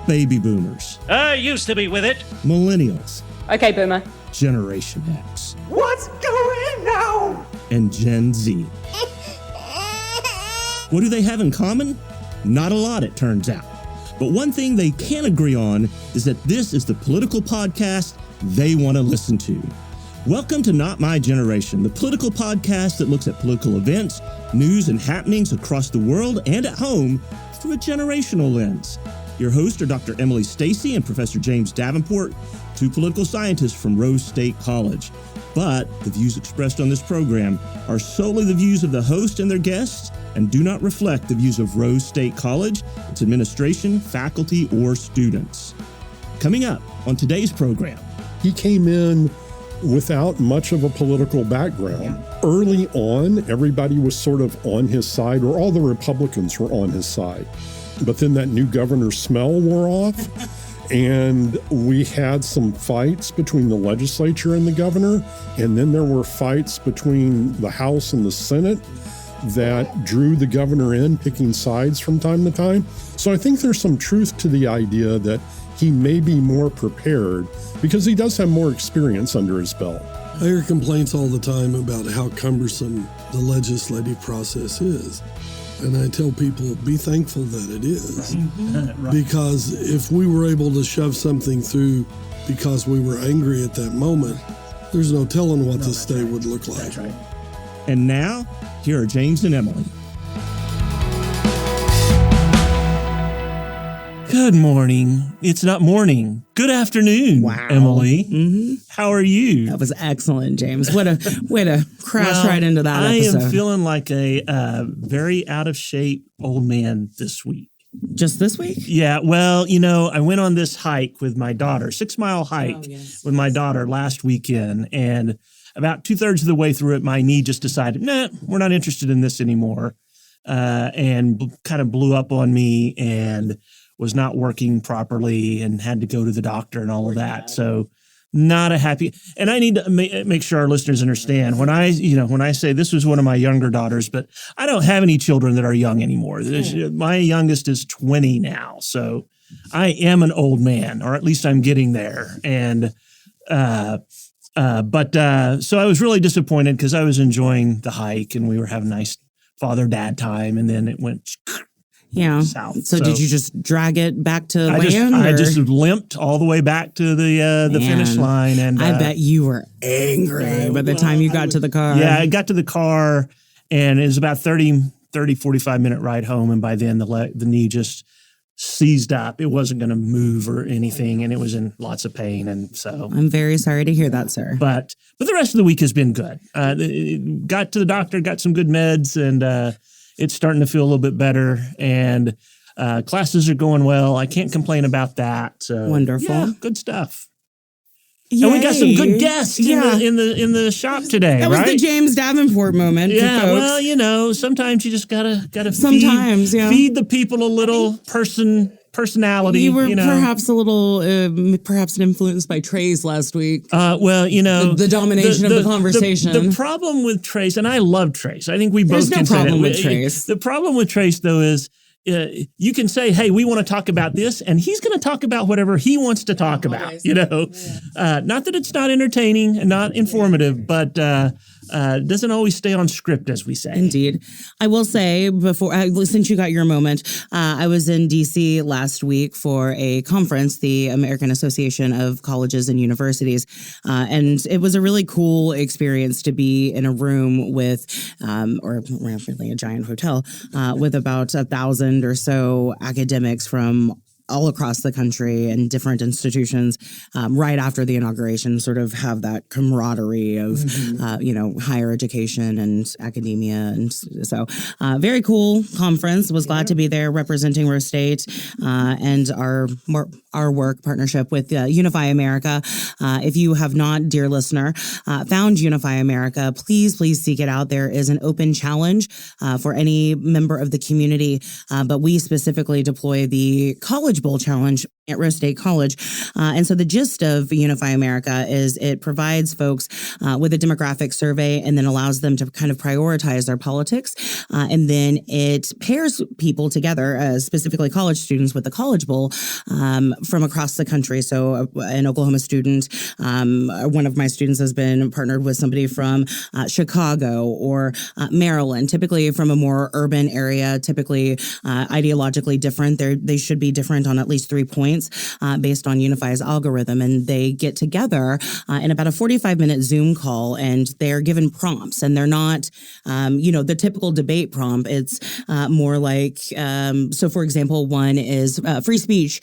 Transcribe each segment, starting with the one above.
baby boomers. I used to be with it. Millennials. Okay, boomer. Generation X. What's going on? And Gen Z. What do they have in common? Not a lot, it turns out. But one thing they can agree on is that this is the political podcast they want to listen to. Welcome to Not My Generation, the political podcast that looks at political events, news, and happenings across the world and at home through a generational lens. Your hosts are Dr. Emily Stacy and Professor James Davenport, two political scientists from Rose State College. But the views expressed on this program are solely the views of the host and their guests and do not reflect the views of Rose State College, its administration, faculty, or students. Coming up on today's program. He came in without much of a political background. Early on, everybody was sort of on his side, or all the Republicans were on his side. But then that new governor's smell wore off. And we had some fights between the legislature and the governor. And then there were fights between the House and the Senate that drew the governor in, picking sides from time to time. So I think there's some truth to the idea that he may be more prepared because he does have more experience under his belt. I hear complaints all the time about how cumbersome the legislative process is. And I tell people, be thankful that it is. Right. Because if we were able to shove something through because we were angry at that moment, there's no telling what the state would look like. That's right. And now, here are James and Emily. Good morning. It's not morning. Good afternoon, wow. Emily. Mm-hmm. How are you? That was excellent, James. What a way to crash right into that episode. I am feeling like a very out of shape old man this week. Just this week? Yeah. Well, I went on this hike with my daughter, 6-mile hike with my daughter last weekend. And about 2/3 of the way through it, my knee just decided, we're not interested in this anymore. And kind of blew up on me and was not working properly and had to go to the doctor and all of that. So not a happy, and I need to make sure our listeners understand when I say this was one of my younger daughters, but I don't have any children that are young anymore. My youngest is 20 now. So I am an old man, or at least I'm getting there. And, so I was really disappointed because I was enjoying the hike and we were having nice father-dad time. And then it went south. So did you just drag it back to land? I just limped all the way back to the finish line. And I bet you were angry by the time you got to the car. Yeah, I got to the car and it was about 45 minute ride home. And by then the knee just seized up. It wasn't going to move or anything. And it was in lots of pain. And so I'm very sorry to hear that, sir. But the rest of the week has been good. Got to the doctor, got some good meds, and it's starting to feel a little bit better, and classes are going well. I can't complain about that. So, wonderful, yeah, good stuff. Yay. And we got some good guests in the shop today. That was the James Davenport moment. Yeah, folks. well, sometimes you just gotta feed the people a little personality. You were perhaps a little, perhaps influenced by Trace last week. The domination of the conversation. The problem with Trace, and I love Trace. I think we both can say that. There's no problem with Trace. The problem with Trace, though, is you can say, hey, we want to talk about this, and he's going to talk about whatever he wants to talk about, Not that it's not entertaining and not informative, but it doesn't always stay on script, as we say. Indeed. I will say, since you got your moment, I was in D.C. last week for a conference, the American Association of Colleges and Universities, and it was a really cool experience to be in a room with, or really a giant hotel, with about 1,000 or so academics from all across the country and different institutions right after the inauguration, sort of have that camaraderie of, higher education and academia. And so very cool conference. Was glad to be there representing Rose State and our work partnership with Unify America. If you have not, dear listener, found Unify America, please seek it out. There is an open challenge for any member of the community, but we specifically deploy the College Bowl Challenge at-risk state college. And so the gist of Unify America is it provides folks with a demographic survey and then allows them to kind of prioritize their politics. And then it pairs people together, specifically college students, with the College Bowl from across the country. So an Oklahoma student, one of my students has been partnered with somebody from Chicago or Maryland, typically from a more urban area, typically ideologically different. They should be different on at least 3 points. Based on Unify's algorithm, and they get together in about a 45-minute Zoom call, and they're given prompts, and they're not, the typical debate prompt. It's more like, so for example, one is free speech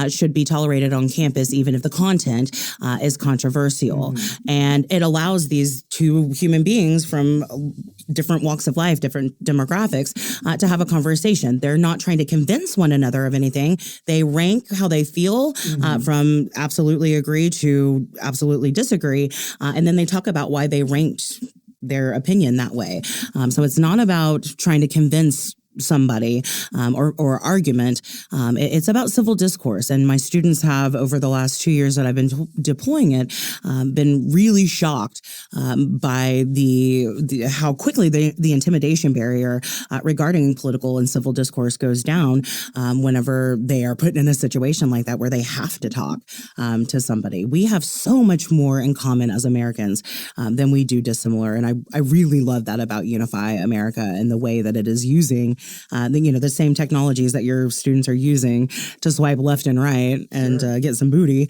should be tolerated on campus, even if the content is controversial. Mm-hmm. And it allows these two human beings from different walks of life, different demographics, to have a conversation. They're not trying to convince one another of anything. They rank how they feel from absolutely agree to absolutely disagree. And then they talk about why they ranked their opinion that way. So it's not about trying to convince somebody or argument. It's about civil discourse. And my students have, over the last 2 years that I've been deploying it, been really shocked by the how quickly the intimidation barrier regarding political and civil discourse goes down whenever they are put in a situation like that where they have to talk to somebody. We have so much more in common as Americans than we do dissimilar. And I really love that about Unify America and the way that it is using the same technologies that your students are using to swipe left and right and get some booty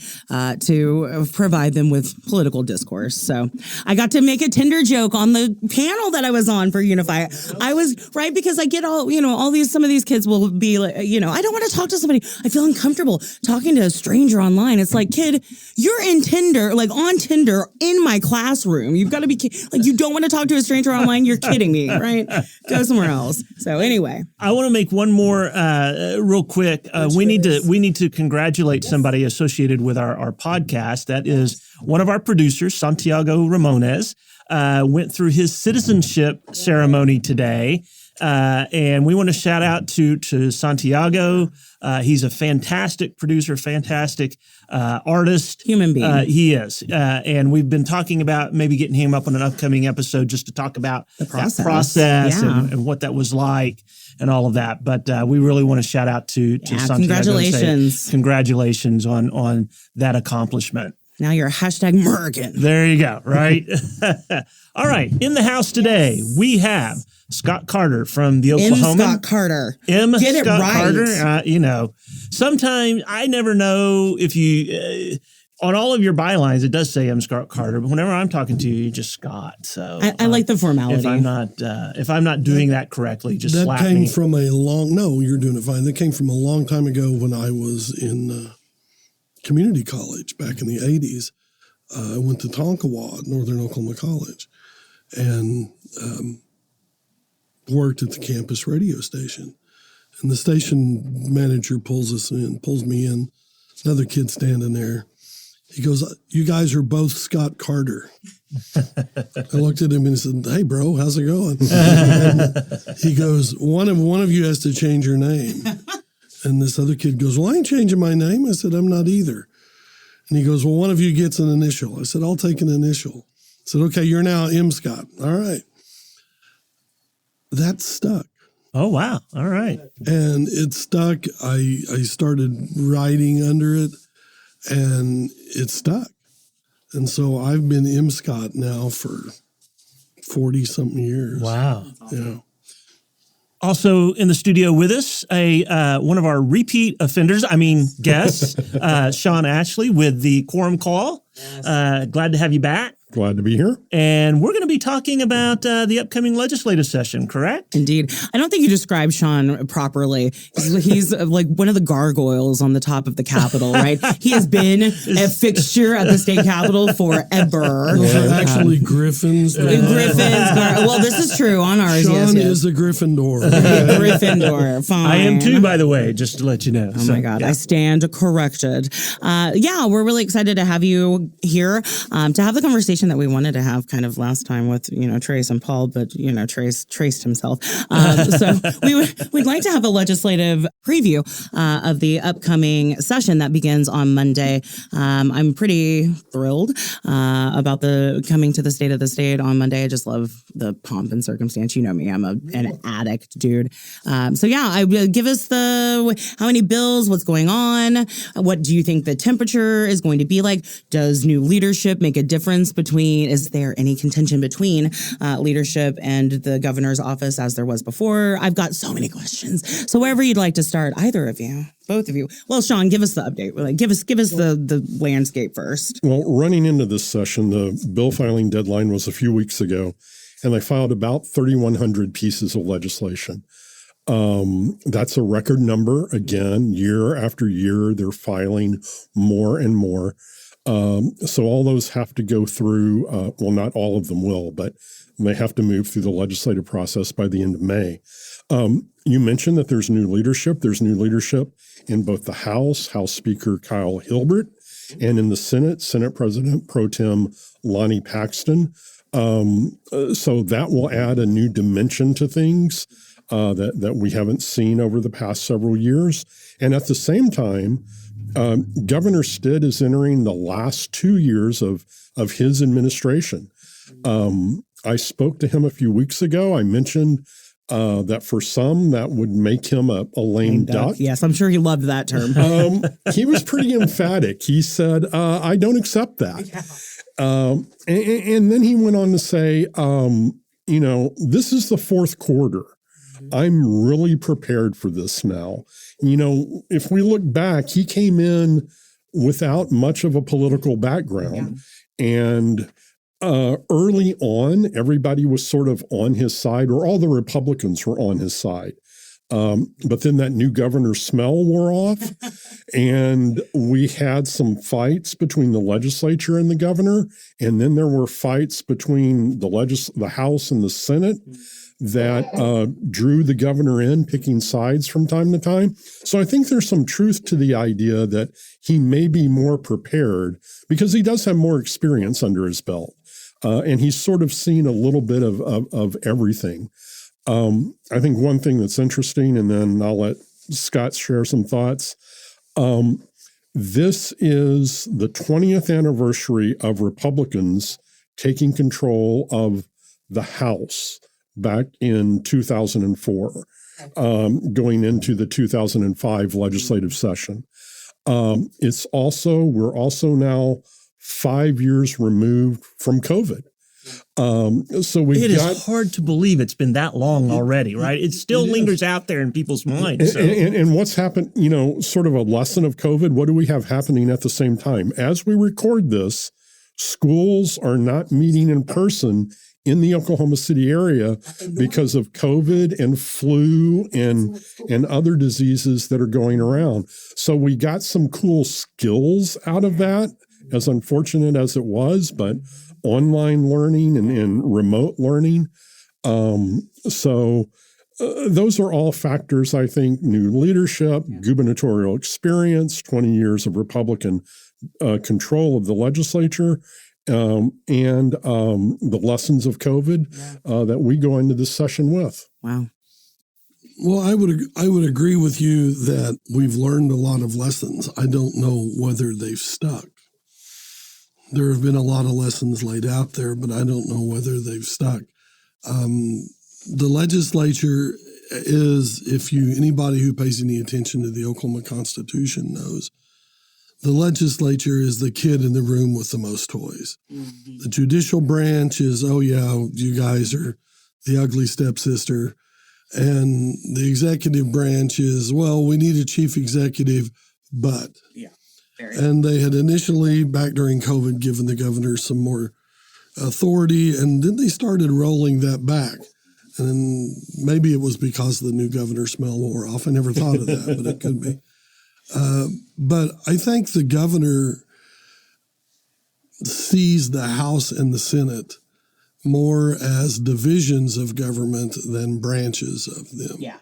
to provide them with political discourse. So I got to make a Tinder joke on the panel that I was on for Unify. I was right because I get some of these kids will be like, I don't want to talk to somebody. I feel uncomfortable talking to a stranger online. It's like, kid, you're in Tinder, like on Tinder in my classroom. You've got to be like, you don't want to talk to a stranger online. You're kidding me, right? Go somewhere else. So anyway. I want to make one more real quick. We need to congratulate somebody associated with our podcast. That is one of our producers, Santiago Ramones, went through his citizenship ceremony today. And we want to shout out to Santiago. He's a fantastic producer, fantastic artist. Human being. He is. And we've been talking about maybe getting him up on an upcoming episode just to talk about the process and what that was like and all of that. But we really want to shout out to Santiago. Congratulations. Congratulations on that accomplishment. Now you're a #Merkin. There you go, right? All right. In the house today, we have Scott Carter from the Oklahoman. Scott Carter. Get it Scott right. Carter. Sometimes I never know if you, on all of your bylines, it does say M. Scott Carter, but whenever I'm talking to you, you're just Scott. So I like the formality. If I'm not doing that correctly, just slap me. That came from you're doing it fine. That came from a long time ago when I was in community college back in the 80s. I went to Tonkawa, Northern Oklahoma College, and worked at the campus radio station. And the station manager pulls me in, another kid standing there. He goes, "You guys are both Scott Carter." I looked at him and said, "Hey, bro, how's it going?" And he goes, one of you has to change your name." And this other kid goes, "Well, I ain't changing my name." I said, "I'm not either." And he goes, "Well, one of you gets an initial." I said, "I'll take an initial." I said, "Okay, you're now M. Scott." All right. That stuck. Oh, wow. All right. And it stuck. I started writing under it, and it stuck. And so I've been M. Scott now for 40-something years. Wow. Yeah. Also in the studio with us, one of our repeat guests, Shawn Ashley with the Quorum Call. Yes. Glad to have you back. Glad to be here. And we're going to be talking about the upcoming legislative session, correct? Indeed. I don't think you described Shawn properly. He's like one of the gargoyles on the top of the Capitol, right? He has been a fixture at the state Capitol forever. Actually, Griffins. Well, this is true on ours. Shawn yes. is a Gryffindor. Gryffindor. Fine. I am too, by the way, just to let you know. Oh my God. Yeah. I stand corrected. We're really excited to have you here to have the conversation conversation that we wanted to have kind of last time with, Trace and Paul, but, Trace traced himself. So we'd like to have a legislative preview of the upcoming session that begins on Monday. I'm pretty thrilled about the coming to the State of the State on Monday. I just love the pomp and circumstance. You know me, I'm an addict, dude. So yeah, give us how many bills, what's going on, what do you think the temperature is going to be like? Does new leadership make a difference is there any contention between leadership and the governor's office as there was before? I've got so many questions. So wherever you'd like to start, either of you, both of you. Well, Shawn, give us the update. Give us the landscape first. Well, running into this session, the bill filing deadline was a few weeks ago, and they filed about 3,100 pieces of legislation. That's a record number. Again, year after year, they're filing more and more. So all those have to go through, well, not all of them will, but they have to move through the legislative process by the end of May. You mentioned that there's new leadership. There's new leadership in both the House Speaker Kyle Hilbert, and in the Senate President Pro Tem Lonnie Paxton. So that will add a new dimension to things that we haven't seen over the past several years. And at the same time, Governor Stitt is entering the last 2 years of his administration. I spoke to him a few weeks ago. I mentioned that for some, that would make him a lame duck. Yes, I'm sure he loved that term. He was pretty emphatic. He said, I don't accept that. Yeah. And then he went on to say, this is the fourth quarter. I'm really prepared for this now. If we look back, he came in without much of a political background. Yeah. And early on, everybody was sort of on his side, or all the Republicans were on his side. But then that new governor smell wore off, and we had some fights between the legislature and the governor. And then there were fights between the House and the Senate that drew the governor in, picking sides from time to time. So I think there's some truth to the idea that he may be more prepared because he does have more experience under his belt. And he's sort of seen a little bit of everything. I think one thing that's interesting, and then I'll let Scott share some thoughts. This is the 20th anniversary of Republicans taking control of the House back in 2004, going into the 2005 legislative session. We're also now 5 years removed from COVID. It is hard to believe it's been that long already, right? It still lingers out there in people's minds. So. And what's happened, sort of a lesson of COVID, what do we have happening at the same time? As we record this, schools are not meeting in person in the Oklahoma City area because of COVID and flu and other diseases that are going around. So we got some cool skills out of that, as unfortunate as it was, but online learning and remote learning. So those are all factors, I think. New leadership, gubernatorial experience, 20 years of Republican control of the legislature, and the lessons of COVID that we go into this session with. Wow. Well, I would agree with you that we've learned a lot of lessons. I don't know whether they've stuck. There have been a lot of lessons laid out there, but I don't know whether they've stuck. The legislature is, anybody who pays any attention to the Oklahoma Constitution knows, the legislature is the kid in the room with the most toys. Mm-hmm. The judicial branch is, you guys are the ugly stepsister. And the executive branch is, we need a chief executive, but. Yeah. And they had initially, back during COVID, given the governor some more authority, and then they started rolling that back. And maybe it was because the new governor smell wore off. I never thought of that, but it could be. But I think the governor sees the House and the Senate more as divisions of government than branches of them. Yeah.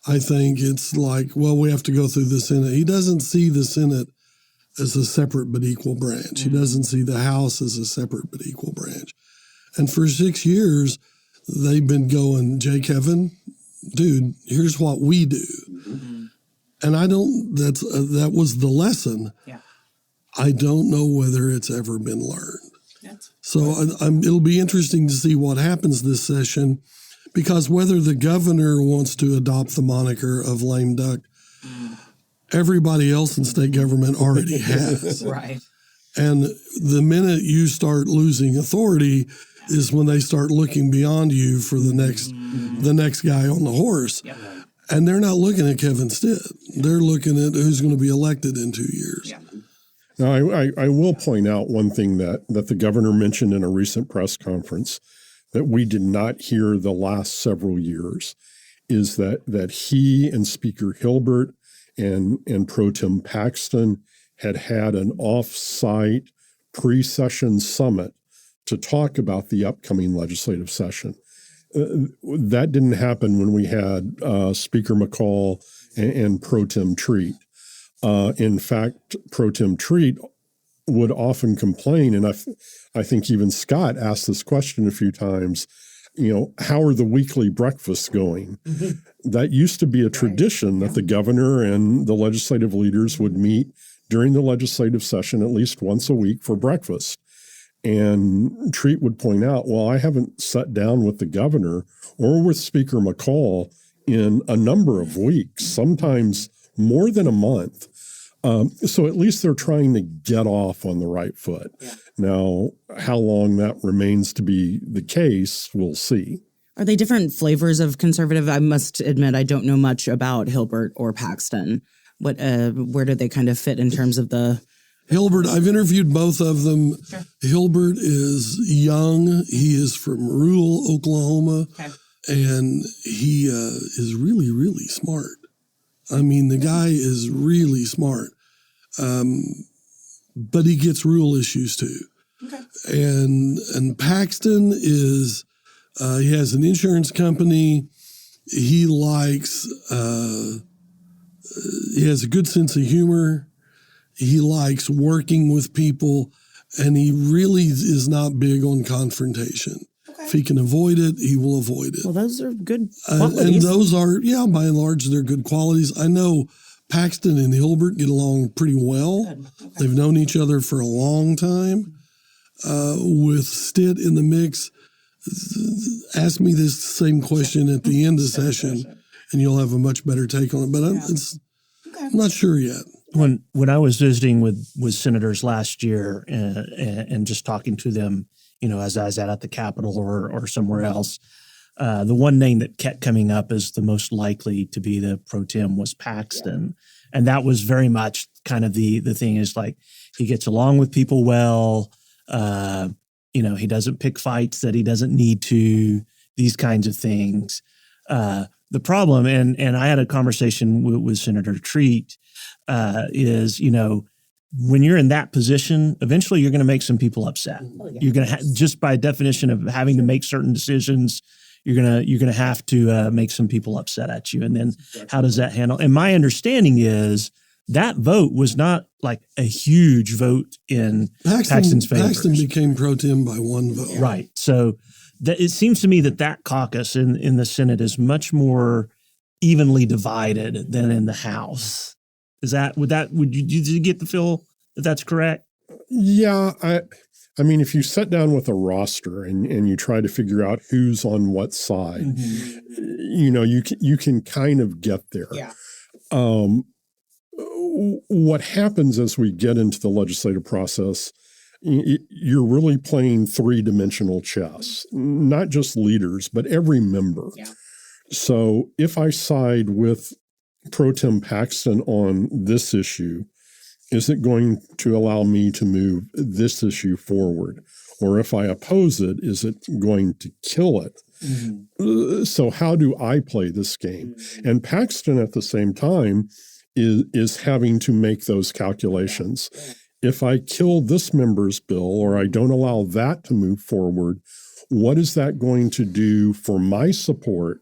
I think it's like, we have to go through the Senate. He doesn't see the Senate as a separate but equal branch. He doesn't see the House as a separate but equal branch. And for 6 years, they've been going, Jay Kevin, dude, here's what we do. And that was the lesson. Yeah. I don't know whether it's ever been learned. So it'll be interesting to see what happens this session, because whether the governor wants to adopt the moniker of lame duck, everybody else in state government already has. Right. And the minute you start losing authority is when they start looking beyond you for the next guy on the horse. Yep. And they're not looking at Kevin Stitt. They're looking at who's going to be elected in 2 years. Yeah. Now, I will point out one thing that the governor mentioned in a recent press conference that we did not hear the last several years is that he and Speaker Hilbert and Pro Tem Paxton had an off-site pre-session summit to talk about the upcoming legislative session. That didn't happen when we had Speaker McCall and Pro Tem Treat. In fact, Pro Tem Treat would often complain, and I think even Scott asked this question a few times, how are the weekly breakfasts going? That used to be a tradition that the governor and the legislative leaders would meet during the legislative session at least once a week for breakfast. And Treat would point out, well, I haven't sat down with the governor or with Speaker McCall in a number of weeks, sometimes more than a month. So at least they're trying to get off on the right foot. Yeah. Now, how long that remains to be the case, we'll see. Are they different flavors of conservative? I must admit, I don't know much about Hilbert or Paxton. Where do they kind of fit in terms of the... Hilbert, I've interviewed both of them. Sure. Hilbert is young. He is from rural Oklahoma, and he is really, really smart. I mean, the guy is really smart, but he gets rural issues too. Okay. And Paxton is, he has an insurance company. He likes, he has a good sense of humor. He likes working with people, and he really is not big on confrontation. Okay. If he can avoid it, he will avoid it. Well, those are good qualities. And those are, by and large, they're good qualities. I know Paxton and Hilbert get along pretty well. Okay. They've known each other for a long time. With Stitt in the mix, ask me this same question at the end of the session, and you'll have a much better take on it. But I'm not sure yet. When I was visiting with senators last year and just talking to them, as I was at the Capitol or somewhere else, the one name that kept coming up as the most likely to be the pro tem was Paxton. Yeah. And that was very much kind of the thing is like he gets along with people well. He doesn't pick fights that he doesn't need to, these kinds of things. The problem, and I had a conversation with Senator Treat, is, when you're in that position, eventually you're going to make some people upset. Oh, yeah. You're going to just by definition of having to make certain decisions, you're gonna have to make some people upset at you. And then how does that handle? And my understanding is that vote was not like a huge vote in Paxton's favor. Paxton became pro tem by one vote. Right. So it seems to me that caucus in the Senate is much more evenly divided than in the House. Did you get the feel that that's correct? Yeah. I mean, if you sit down with a roster and you try to figure out who's on what side, you can kind of get there. Yeah. What happens as we get into the legislative process, you're really playing three-dimensional chess, not just leaders, but every member. Yeah. So if I side with Pro Tem Paxton on this issue, is it going to allow me to move this issue forward? Or if I oppose it, is it going to kill it? Mm-hmm. So how do I play this game? Mm-hmm. And Paxton at the same time is having to make those calculations. Yeah. If I kill this member's bill or I don't allow that to move forward, what is that going to do for my support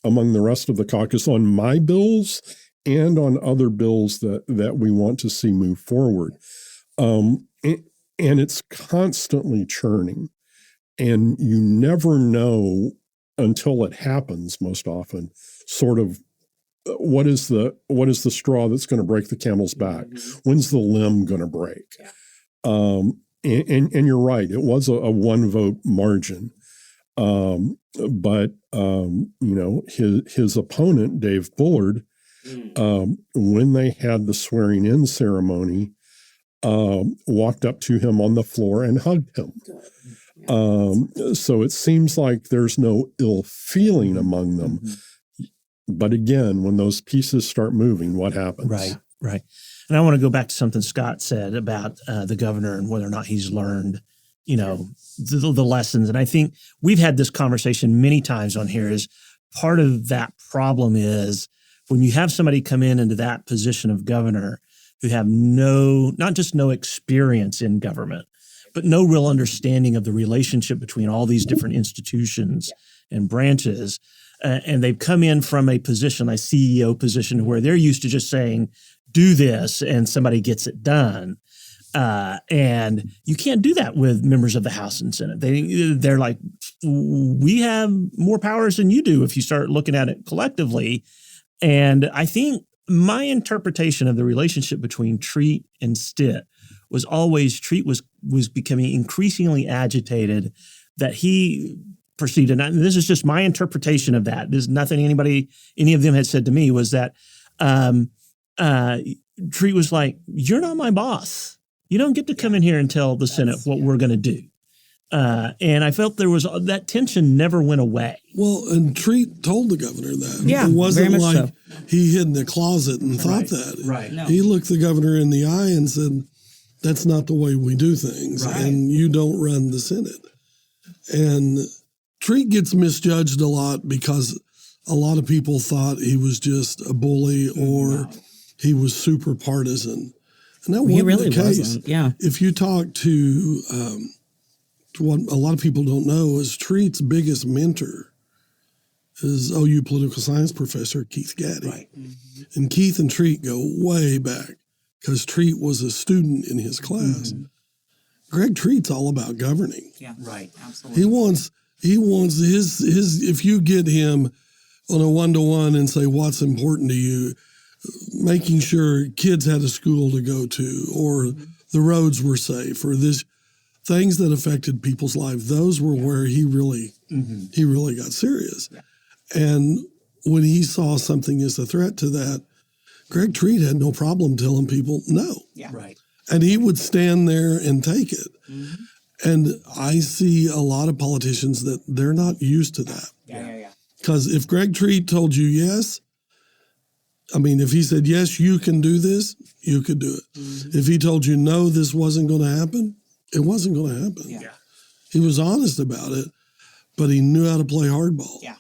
among the rest of the caucus on my bills and on other bills that we want to see move forward. And it's constantly churning. And you never know until it happens, most often, sort of what is the straw that's going to break the camel's back? When's the limb going to break? And you're right, it was a 1-vote margin. But his opponent, Dave Bullard, when they had the swearing in ceremony, walked up to him on the floor and hugged him. So it seems like there's no ill feeling among them. But again, when those pieces start moving, what happens? Right. And I want to go back to something Scott said about the governor and whether or not he's learned, the lessons. And I think we've had this conversation many times on here. Is part of that problem is when you have somebody come into that position of governor who have not just no experience in government, but no real understanding of the relationship between all these different institutions and branches. And they've come in from a position, a CEO position, where they're used to just saying, do this, and somebody gets it done. And you can't do that with members of the House and Senate. They're like, we have more powers than you do if you start looking at it collectively. And I think my interpretation of the relationship between Treat and Stitt was always Treat was becoming increasingly agitated that he perceived, and this is just my interpretation of that. There's nothing any of them had said to me, was that Treat was like, you're not my boss. You don't get to come in here and tell the Senate what we're going to do. And I felt there was that tension never went away. Well, and Treat told the governor that. Yeah, it wasn't very much like so. He hid in the closet and thought that. Right. No. He looked the governor in the eye and said, that's not the way we do things. Right. And you don't run the Senate. And Treat gets misjudged a lot because a lot of people thought he was just a bully or he was super partisan. And that wasn't really the case. wasn't. Yeah. If you talk to what a lot of people don't know is Treat's biggest mentor is OU political science professor Keith Gaddy. Right. And Keith and Treat go way back because Treat was a student in his class. Greg Treat's all about governing. Yeah. Right. Absolutely. He wants his if you get him on a 1-to-1 and say what's important to you, making sure kids had a school to go to or the roads were safe or this things that affected people's lives, those were where he really got serious. Yeah. And when he saw something as a threat to that, Greg Treat had no problem telling people no. Yeah. Right. And he would stand there and take it. And I see a lot of politicians that they're not used to that. Yeah. Because if Greg Treat told you yes, I mean, if he said, yes, you can do this, you could do it. If he told you no, this wasn't going to happen, it wasn't going to happen. Yeah. He was honest about it, but he knew how to play hardball. Yeah.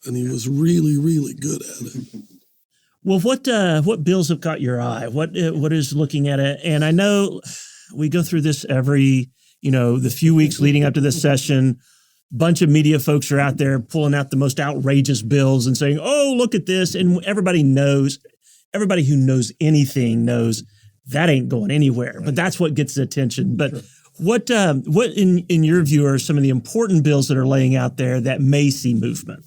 And he was really, really good at it. Well, what bills have caught your eye? What is looking at it? And I know we go through this every, the few weeks leading up to this session. Bunch of media folks are out there pulling out the most outrageous bills and saying, "Oh, look at this!" And everybody who knows anything knows that ain't going anywhere. Right. But that's what gets the attention. But what in your view are some of the important bills that are laying out there that may see movement?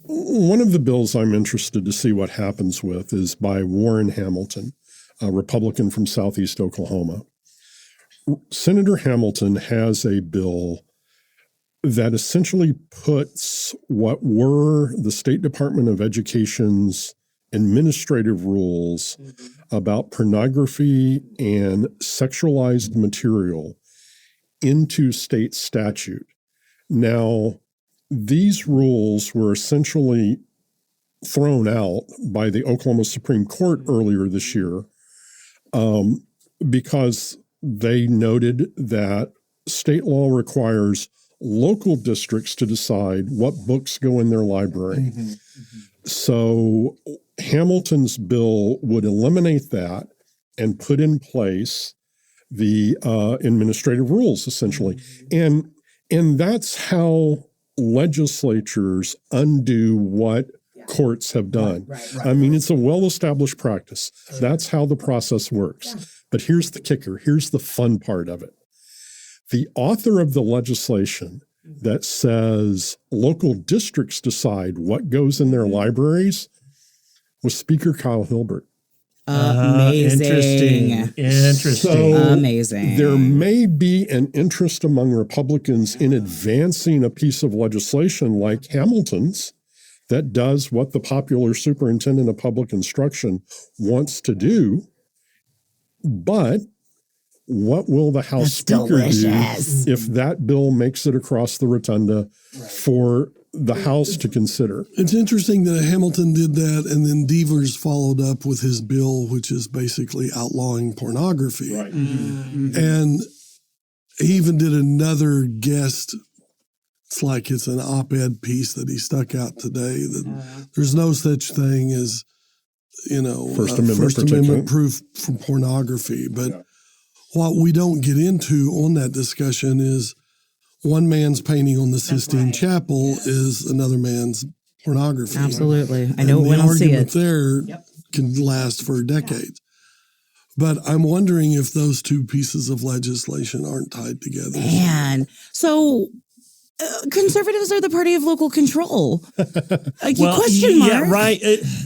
One of the bills I'm interested to see what happens with is by Warren Hamilton, a Republican from Southeast Oklahoma. Senator Hamilton has a bill that essentially puts what were the State Department of Education's administrative rules about pornography and sexualized material into state statute. Now, these rules were essentially thrown out by the Oklahoma Supreme Court earlier this year because they noted that state law requires local districts to decide what books go in their library. So Hamilton's bill would eliminate that and put in place the administrative rules, essentially. And that's how legislatures undo what courts have done. I mean, it's a well-established practice. That's how the process works. But here's the kicker. Here's the fun part of it. The author of the legislation that says local districts decide what goes in their libraries was Speaker Kyle Hilbert. Amazing. Interesting. So Amazing. there may be an interest among Republicans in advancing a piece of legislation like Hamilton's that does what the popular superintendent of public instruction wants to do. But what will the House Speaker do if that bill makes it across the rotunda for the House to consider? It's interesting that Hamilton did that, and then Devers followed up with his bill, which is basically outlawing pornography. Right. And he even did another guest. It's like it's an op-ed piece that he stuck out today that there's no such thing as, First Amendment proof for pornography. But what we don't get into on that discussion is one man's painting on the Sistine Chapel is another man's pornography. Absolutely. I know when I'll see it. The argument there can last for decades. But I'm wondering if those two pieces of legislation aren't tied together. Man. So conservatives are the party of local control. Question mark. Yeah, right.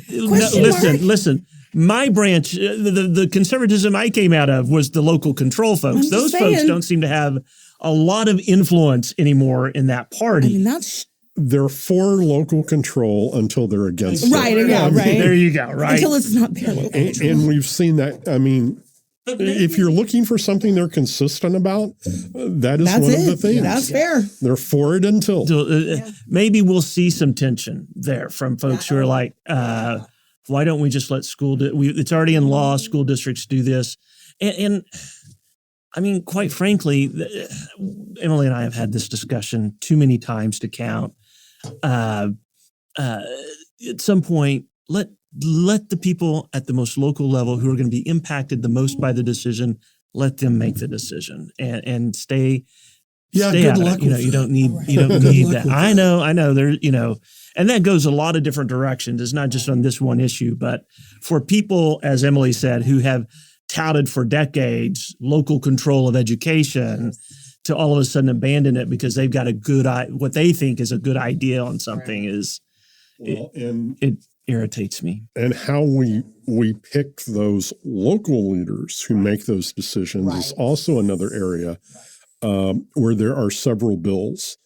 Listen. My branch, the conservatism I came out of was the local control folks. Those folks don't seem to have a lot of influence anymore in that party. I mean, that's... They're for local control until they're against it. Right. There you go, right? Until it's not their local control. And we've seen that. I mean, if you're looking for something they're consistent about, that is one of the things. That's fair. They're for it until. Maybe we'll see some tension there from folks who are like, why don't we just let it's already in law, school districts do this. And I mean, quite frankly, Emily and I have had this discussion too many times to count. At some point, let the people at the most local level who are going to be impacted the most by the decision, let them make the decision and stay. Stay good out luck of it. with You don't need that. I know there, and that goes a lot of different directions. It's not just on this one issue, but for people, as Emily said, who have touted for decades local control of education, to all of a sudden abandon it because they've got what they think is a good idea on something it irritates me. And how we pick those local leaders who make those decisions is also another area where there are several bills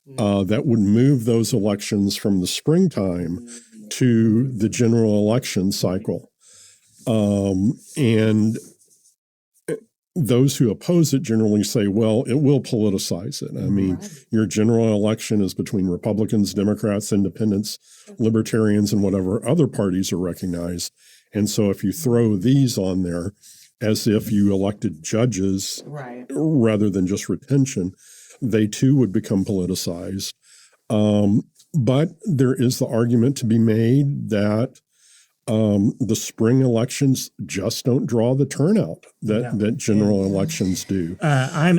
that would move those elections from the springtime to the general election cycle. And those who oppose it generally say, well, it will politicize it. I mean, your general election is between Republicans, Democrats, Independents, Libertarians, and whatever other parties are recognized. And so if you throw these on there as if you elected judges rather than just retention, they too would become politicized. But there is the argument to be made that the spring elections just don't draw the turnout that general elections do. I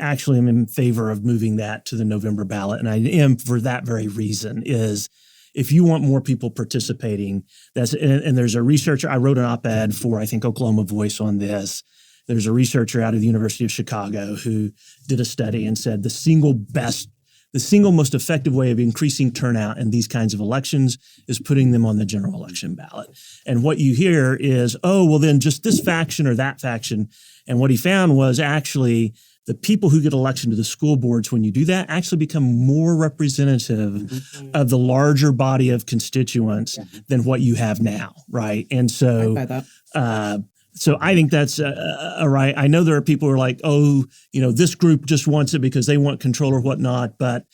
actually am in favor of moving that to the November ballot, and I am for that very reason. Is if you want more people participating, and there's a researcher. I wrote an op-ed for I think Oklahoma Voice on this. There's a researcher out of the University of Chicago who did a study and said the single most effective way of increasing turnout in these kinds of elections is putting them on the general election ballot. And what you hear is, oh, well, then just this faction or that faction. And what he found was actually the people who get elected to the school boards, when you do that, actually become more representative of the larger body of constituents than what you have now, right? And so, so I think that's right. I know there are people who are like, oh, this group just wants it because they want control or whatnot, but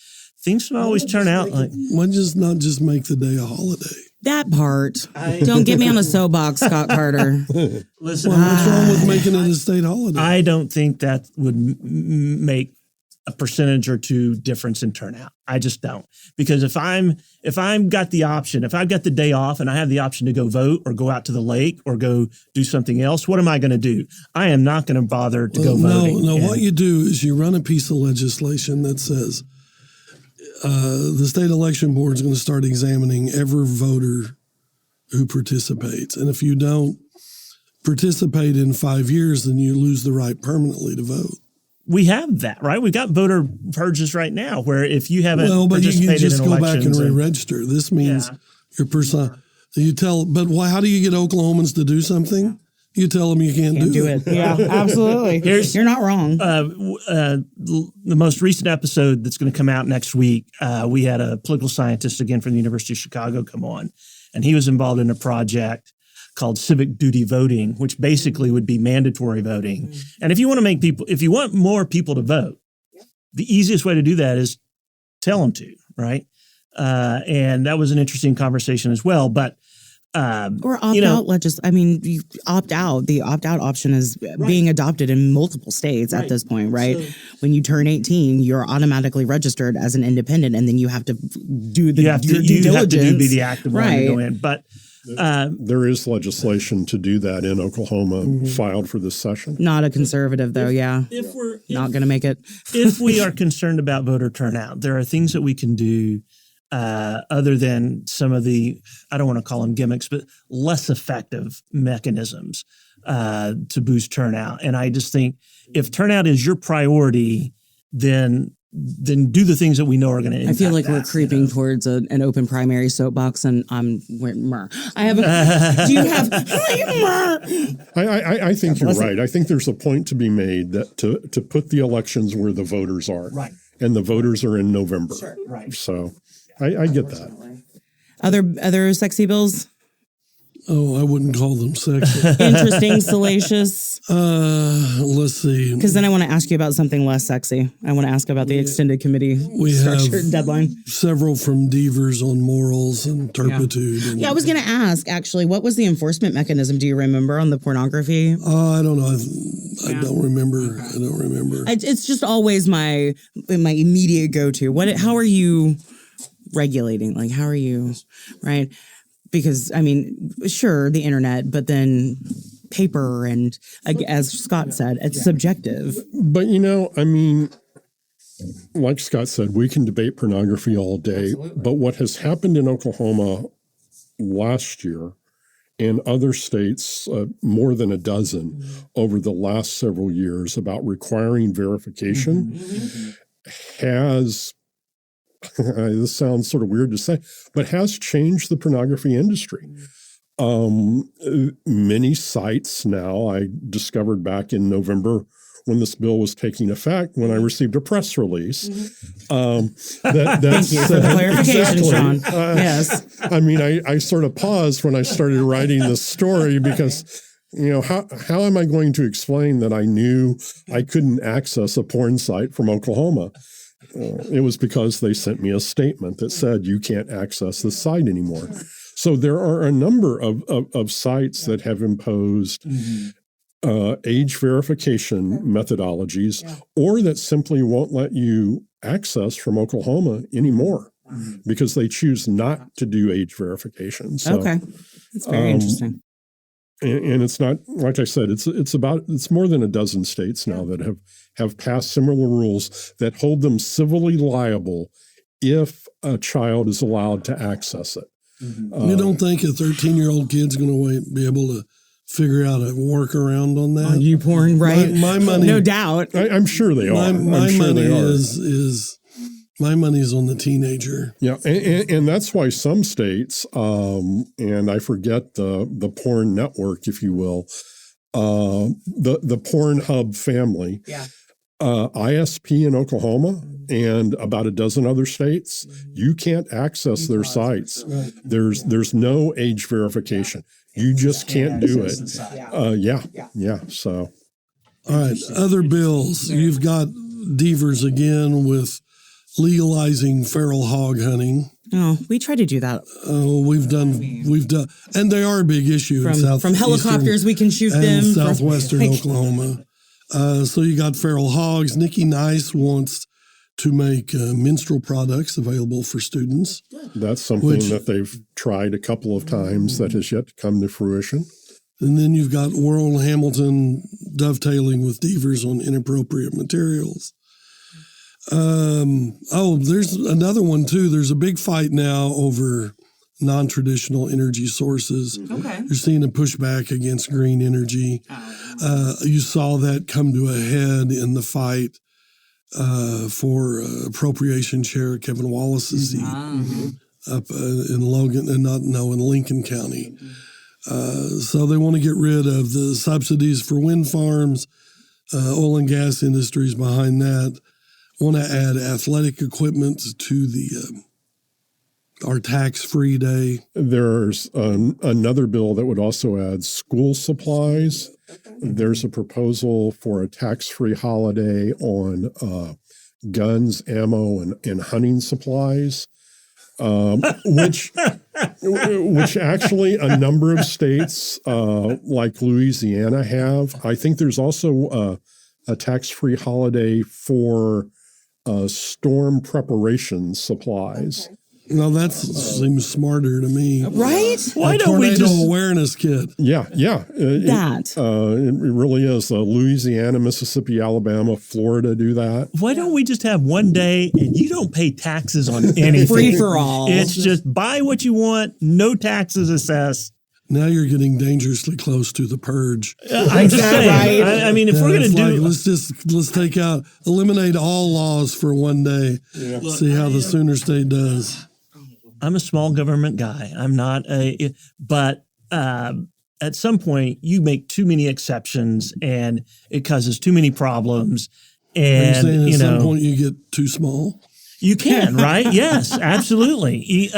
things don't always turn out like. Why not just make the day a holiday? That part. Don't get me on a soapbox, Scott Carter. Listen, what's wrong with making it a state holiday? I don't think that would make a percentage or two difference in turnout. I just don't. Because if I've got the option, if I've got the day off and I have the option to go vote or go out to the lake or go do something else, what am I going to do? I am not going to bother to go voting. No, what you do is you run a piece of legislation that says the state election board is going to start examining every voter who participates. And if you don't participate in 5 years, then you lose the right permanently to vote. We have that, right? We've got voter purges right now where if you haven't but you participated can just in go back and elections re-register. This means your person. You tell, but how do you get Oklahomans to do something? You tell them you can't do it. Yeah, absolutely. You're not wrong. The most recent episode that's going to come out next week, we had a political scientist again from the University of Chicago come on, and he was involved in a project called civic duty voting, which basically would be mandatory voting. And if you want more people to vote, the easiest way to do that is tell them to, right? And that was an interesting conversation as well. But or opt out. You opt out. The opt out option is being adopted in multiple states at this point, right? So, when you turn 18, you're automatically registered as an independent, and then you have to do the due diligence. Be the active one to go in. But there is legislation to do that in Oklahoma filed for this session. Not a conservative, though. If we're not going to make it. If we are concerned about voter turnout, there are things that we can do other than some of the, I don't want to call them gimmicks, but less effective mechanisms to boost turnout. And I just think if turnout is your priority, then do the things that we know are going to impact. I feel like we're creeping towards an open primary soapbox, and I have do you have I think you're right. I think there's a point to be made that to put the elections where the voters are. Right. And the voters are in November. Sure. Right. So I get that. Other sexy bills? Oh, I wouldn't call them sexy. Interesting, salacious. Let's see. Because then I want to ask you about something less sexy. I want to ask about the extended committee structure deadline. Several from Devers on morals and turpitude. I was going to ask, actually, what was the enforcement mechanism? Do you remember on the pornography? I don't know. I don't remember. I don't remember. It's just always my immediate go-to. How are you regulating? Like, how are you, right? Because, sure, the internet, but then paper and, as Scott said, it's subjective. But, like Scott said, we can debate pornography all day. Absolutely. But what has happened in Oklahoma last year and other states, more than a dozen over the last several years about requiring verification has... this sounds sort of weird to say, but has changed the pornography industry. Many sites now, I discovered back in November when this bill was taking effect, when I received a press release. Thank you for the clarification, Shawn. Yes. I sort of paused when I started writing this story because, how am I going to explain that I knew I couldn't access a porn site from Oklahoma? It was because they sent me a statement that said you can't access this site anymore. So there are a number of sites that have imposed age verification methodologies or that simply won't let you access from Oklahoma anymore because they choose not to do age verification. So, okay. That's very interesting. And it's not, like I said, it's more than a dozen states now that have passed similar rules that hold them civilly liable if a child is allowed to access it. You don't think a 13-year-old kid's going to be able to figure out a workaround on that? On YouPorn, right? My money, no doubt. I'm sure they are. My money is my money's on the teenager. Yeah, and that's why some states, and I forget the porn network, if you will, the Pornhub family, ISP in Oklahoma and about a dozen other states, you can't access their sites. There's no age verification. You just can't do it. So, all right, other bills. You've got Devers again with legalizing feral hog hunting. Oh, we try to do that. Oh, we've done, and they are a big issue from helicopters. We can shoot them southwestern Oklahoma. So you got feral hogs. Nikki Nice wants to make menstrual products available for students. That's something that they've tried a couple of times that has yet to come to fruition. And then you've got Worrell Hamilton dovetailing with Devers on inappropriate materials. There's another one too. There's a big fight now over non-traditional energy sources. Okay. You're seeing a pushback against green energy. You saw that come to a head in the fight for Appropriation Chair Kevin Wallace's seat up in in Lincoln County. So they want to get rid of the subsidies for wind farms. Oil and gas industries behind that. Want to add athletic equipment to the our tax-free day. There's another bill that would also add school supplies. There's a proposal for a tax-free holiday on guns, ammo, and hunting supplies, which actually a number of states like Louisiana have. I think there's also a tax-free holiday for storm preparation supplies. Well, that seems smarter to me. Right? Why don't we just awareness kit? Yeah. That. It really is. Louisiana, Mississippi, Alabama, Florida do that. Why don't we just have one day and you don't pay taxes on anything? Free for all. It's just buy what you want, no taxes assessed. Now you're getting dangerously close to the purge. I'm just saying. Right? I mean, if we're going to do, let's eliminate all laws for one day. Yeah. See how the Sooner State does. I'm a small government guy. I'm not but at some point you make too many exceptions and it causes too many problems. And Are you saying at some point you get too small? You can, right? Yes, absolutely.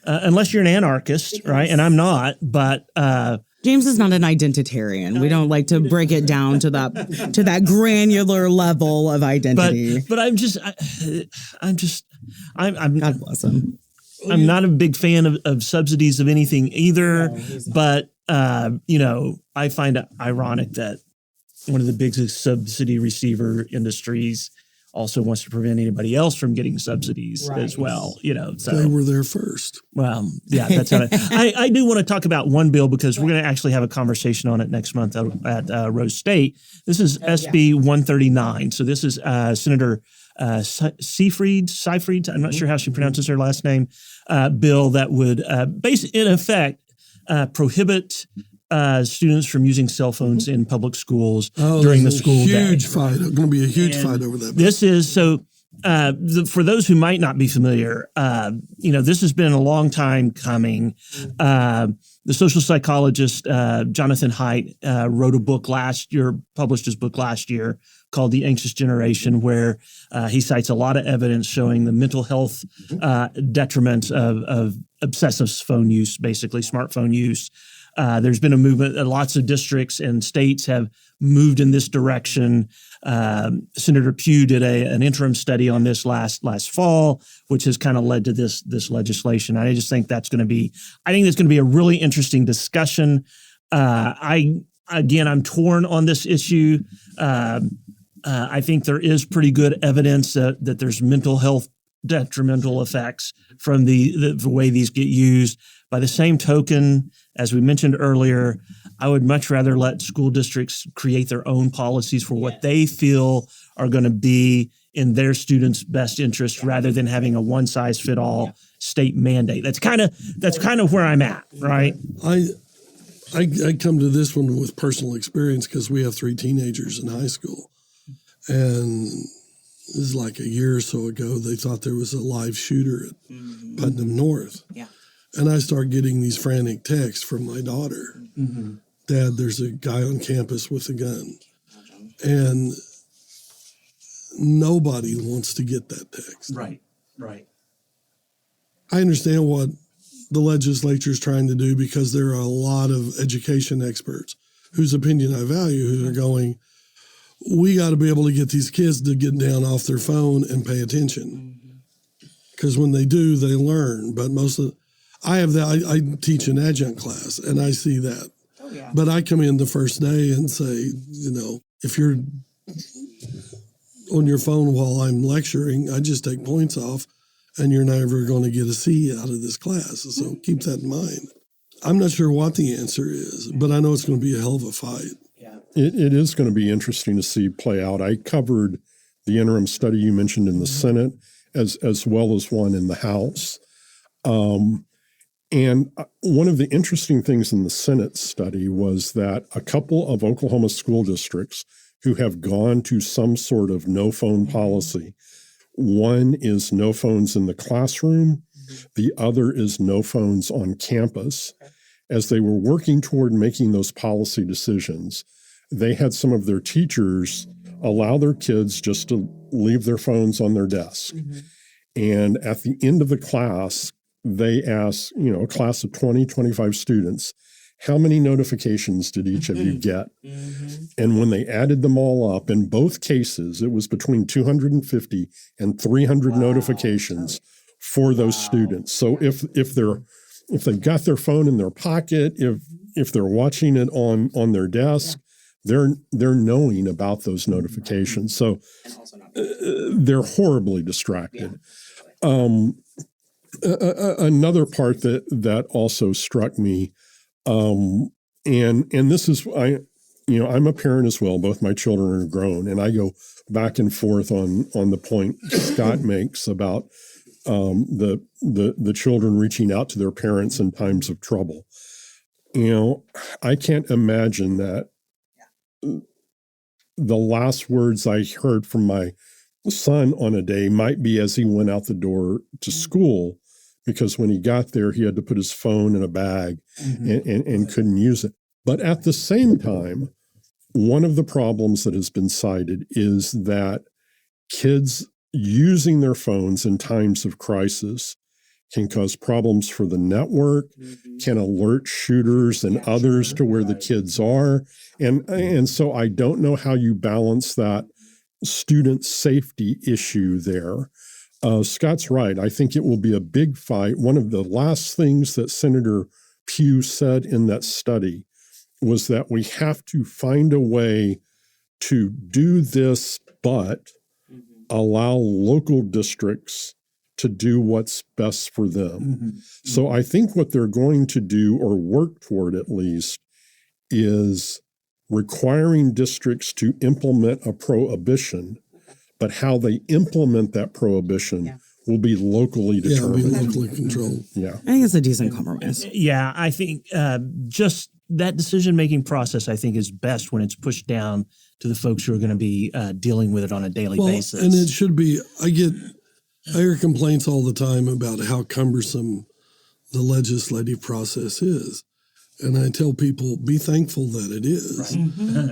Unless you're an anarchist, right? And I'm not, but James is not an identitarian. We don't like to break it down to that granular level of identity. But I'm God bless him. I'm not a big fan of subsidies of anything either. But I find it ironic that one of the biggest subsidy receiver industries also wants to prevent anybody else from getting subsidies as well. So they were there first. Well, yeah, that's how I do want to talk about one bill because we're going to actually have a conversation on it next month at Rose State. This is SB 139. So this is Senator Seyfried. I'm not sure how she pronounces her last name. Bill that would in effect prohibit students from using cell phones in public schools during the school day. Huge fight. Going to be a huge fight over that. This is so. For those who might not be familiar, this has been a long time coming. The social psychologist Jonathan Haidt wrote a book published his book last year called The Anxious Generation, where he cites a lot of evidence showing the mental health detriments of obsessive phone use, basically smartphone use. There's been a movement. Lots of districts and states have moved in this direction. Senator Pugh did an interim study on this last fall, which has kind of led to this legislation. I just think that's going to be a really interesting discussion. I'm torn on this issue. I think there is pretty good evidence that there's mental health detrimental effects from the way these get used. By the same token, as we mentioned earlier, I would much rather let school districts create their own policies for what they feel are going to be in their students' best interest rather than having a one-size-fit-all state mandate. That's kind of where I'm at, right? I come to this one with personal experience because we have 3 teenagers in high school. And this is like a year or so ago, they thought there was a live shooter at Putnam North. Yeah. And I start getting these frantic texts from my daughter. Mm-hmm. Dad, there's a guy on campus with a gun. And nobody wants to get that text. Right. I understand what the legislature is trying to do because there are a lot of education experts whose opinion I value who are going, we got to be able to get these kids to get down off their phone and pay attention. Because when they do, they learn. But I teach an adjunct class and I see that. Oh, yeah. But I come in the first day and say, if you're on your phone while I'm lecturing, I just take points off and you're never going to get a C out of this class. So keep that in mind. I'm not sure what the answer is, but I know it's going to be a hell of a fight. It is going to be interesting to see play out. I covered the interim study you mentioned in the Senate, as well as one in the House. And one of the interesting things in the Senate study was that a couple of Oklahoma school districts who have gone to some sort of no phone policy, one is no phones in the classroom, the other is no phones on campus. As they were working toward making those policy decisions, they had some of their teachers allow their kids just to leave their phones on their desk. And at the end of the class, they asked, a class of 20, 25 students, how many notifications did each of you get? And when they added them all up, in both cases, it was between 250 and 300 notifications for those students. So if they've got their phone in their pocket, if they're watching it on their desk, they're knowing about those notifications. So they're horribly distracted. Another part that also struck me, and this is I'm a parent as well. Both my children are grown, and I go back and forth on the point Scott makes about the children reaching out to their parents in times of trouble. I can't imagine that the last words I heard from my son on a day might be as he went out the door to school, because when he got there, he had to put his phone in a bag and couldn't use it. But at the same time, one of the problems that has been cited is that kids using their phones in times of crisis can cause problems for the network, can alert shooters and others to where the kids are. And so I don't know how you balance that student safety issue there. Scott's right. I think it will be a big fight. One of the last things that Senator Pugh said in that study was that we have to find a way to do this, but allow local districts to do what's best for them. So I think what they're going to do, or work toward at least, is requiring districts to implement a prohibition, but how they implement that prohibition will be locally determined. Yeah, be locally controlled. Yeah. I think it's a decent compromise. Yeah, I think just that decision-making process, I think, is best when it's pushed down to the folks who are going to be dealing with it on a daily basis. And it should be, I hear complaints all the time about how cumbersome the legislative process is. And I tell people, be thankful that it is.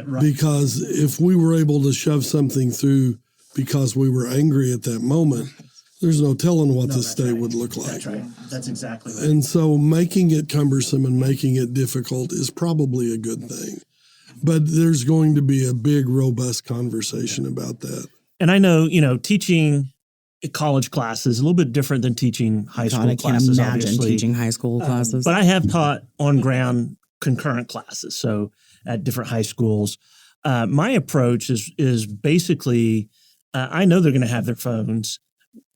Right. Because if we were able to shove something through because we were angry at that moment, there's no telling what the state would look like. That's right. That's exactly right. And so making it cumbersome and making it difficult is probably a good thing. But there's going to be a big, robust conversation about that. And I know, teaching college classes is a little bit different than teaching high school classes. I can't imagine obviously. teaching high school classes. But I have taught on-ground concurrent classes, so at different high schools. My approach is basically, I know they're going to have their phones.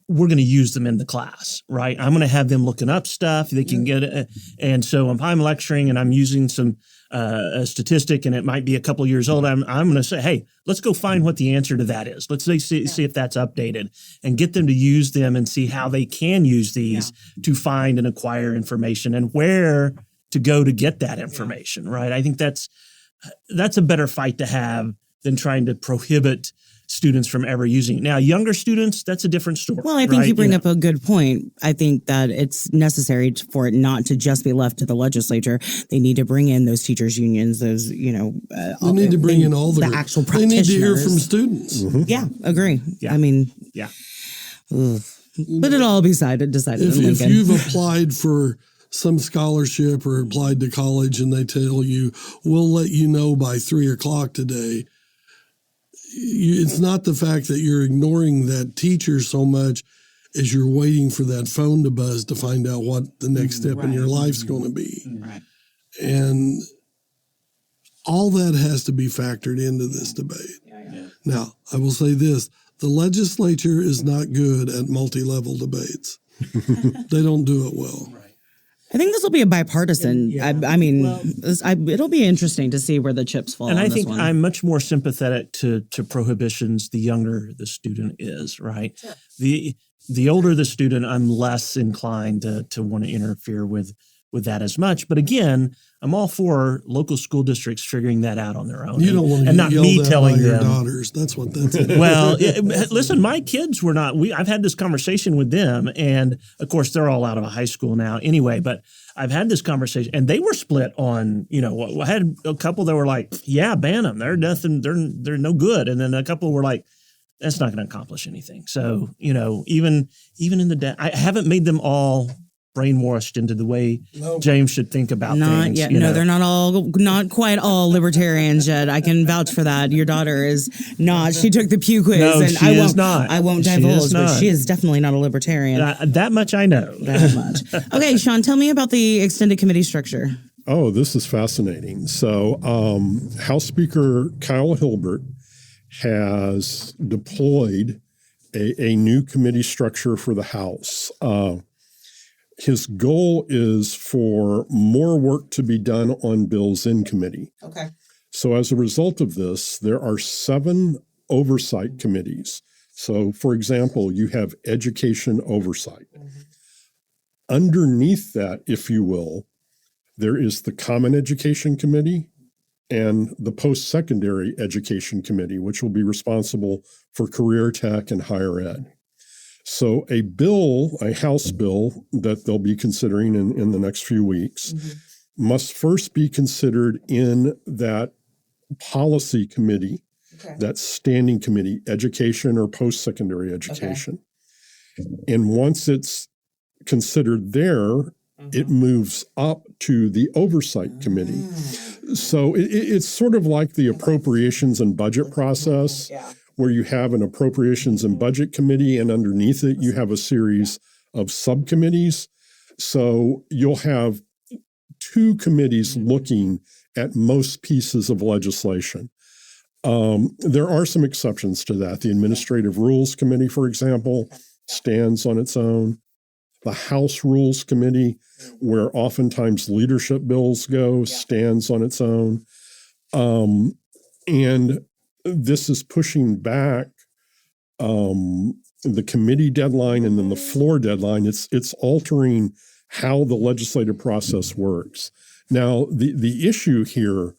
We're going to use them in the class, right? I'm going to have them looking up stuff. They can get it. And so if I'm lecturing and I'm using some a statistic and it might be a couple years old, I'm going to say, hey, let's go find what the answer to that is. Let's see if that's updated, and get them to use them and see how they can use these to find and acquire information and where to go to get that information, right? I think that's a better fight to have than trying to prohibit students from ever using it. Now, younger students, that's a different story. Well, I think you bring up a good point. I think that it's necessary for it not to just be left to the legislature. They need to bring in those teachers' unions, those, they need to bring in all the actual practitioners. practitioners. They need to hear from students. Yeah, agree. Yeah. I mean, Yeah. But it'll all be decided in If Lincoln. you've applied for some scholarship or applied to college and they tell you, we'll let you know by 3:00 today, it's not the fact that you're ignoring that teacher so much as you're waiting for that phone to buzz to find out what the next step in your life's going to be. Right. And all that has to be factored into this debate. Now, I will say this. The legislature is not good at multi-level debates. They don't do it well. I think this will be a bipartisan. And, I mean, it'll be interesting to see where the chips fall. And on I this think one. I'm much more sympathetic to prohibitions the younger the student is, right? Sure. The older the student, I'm less inclined to want to interfere with that as much. But again, I'm all for local school districts figuring that out on their own. You don't want to and get not yelled me at telling by your them. daughters. That's what that's about. Well, listen, my kids were not. I've had this conversation with them, and of course, they're all out of high school now anyway. But I've had this conversation, and they were split on. I had a couple that were like, "Yeah, ban them. They're nothing. They're no good," and then a couple were like, "That's not going to accomplish anything." So even in the I haven't made them all brainwashed into the way James should think about not things. yet. No, they're not quite all libertarians yet. I can vouch for that. Your daughter is not. She took the Pew quiz, No, and she is not. I won't She divulge, is but not. she is definitely not a libertarian. That much I know. That much. Okay, Shawn, tell me about the extended committee structure. Oh, this is fascinating. So, House Speaker Kyle Hilbert has deployed a new committee structure for the House. His goal is for more work to be done on bills in committee. Okay. So as a result of this, there are 7 oversight committees. So, for example, you have education oversight. Underneath that, if you will, there is the Common Education Committee and the Post-Secondary Education Committee, which will be responsible for career tech and higher ed. So a House bill that they'll be considering in the next few weeks must first be considered in that policy committee, that standing committee, education or post-secondary education. And once it's considered there, it moves up to the oversight committee. So it's sort of like the appropriations and budget process, where you have an appropriations and budget committee, and underneath it, you have a series of subcommittees. So you'll have 2 committees looking at most pieces of legislation. There are some exceptions to that. The Administrative Rules Committee, for example, stands on its own. The House Rules Committee, where oftentimes leadership bills go, stands on its own. And this is pushing back the committee deadline and then the floor deadline. It's altering how the legislative process works. Now, the issue here